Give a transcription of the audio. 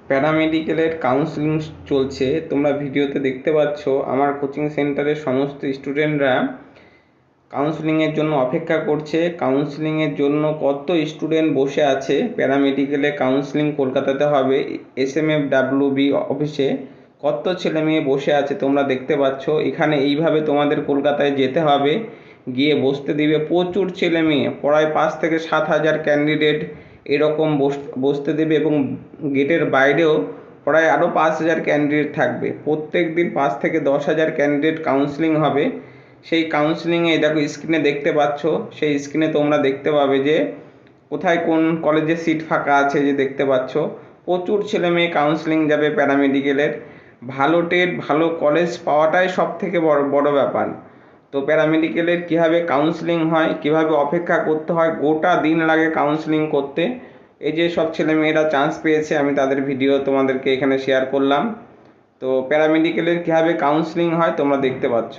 প্যারামেডিক্যালের counselling চলছে। তোমরা ভিডিওতে দেখতে পাচ্ছ আমার কোচিং সেন্টারের সমস্ত স্টুডেন্টরা কাউন্সেলিংয়ের জন্য অপেক্ষা করছে। কাউন্সেলিংয়ের জন্য কত স্টুডেন্ট বসে আছে। প্যারামেডিক্যালে কাউন্সেলিং কলকাতাতে হবে, SMFWB অফিসে কত ছেলে মেয়ে বসে আছে তোমরা দেখতে পাচ্ছ। এখানে এইভাবে তোমাদের কলকাতায় যেতে হবে, গিয়ে বসতে দিবে প্রচুর ছেলে মেয়ে, প্রায় 5 থেকে 7 হাজার ক্যান্ডিডেট এরকম বসতে দেবে, এবং গেটের বাইরেও প্রায় আরও 5 হাজার ক্যান্ডিডেট থাকবে। প্রত্যেক দিন 5 থেকে 10 হাজার ক্যান্ডিডেট কাউন্সেলিং হবে। সেই কাউন্সেলিংয়ে দেখো স্ক্রিনে দেখতে পাচ্ছ, সেই স্ক্রিনে তোমরা দেখতে পাবে যে কোথায় কোন কলেজে সিট ফাঁকা আছে, যে দেখতে পাচ্ছ প্রচুর ছেলে মেয়ে কাউন্সেলিং যাবে প্যারামেডিক্যালের। ভালো টেট ভালো কলেজ পাওয়াটাই সব থেকে বড় ব্যাপার। তো প্যারামেডিক্যালের কীভাবে কাউন্সেলিং হয়, কীভাবে অপেক্ষা করতে হয়, গোটা দিন লাগে কাউন্সেলিং করতে। এই যে সব ছেলেমেয়েরা চান্স পেয়েছে, আমি তাদের ভিডিও তোমাদেরকে এখানে শেয়ার করলাম। তো প্যারামেডিক্যালের কীভাবে কাউন্সেলিং হয় তোমরা দেখতে পাচ্ছ।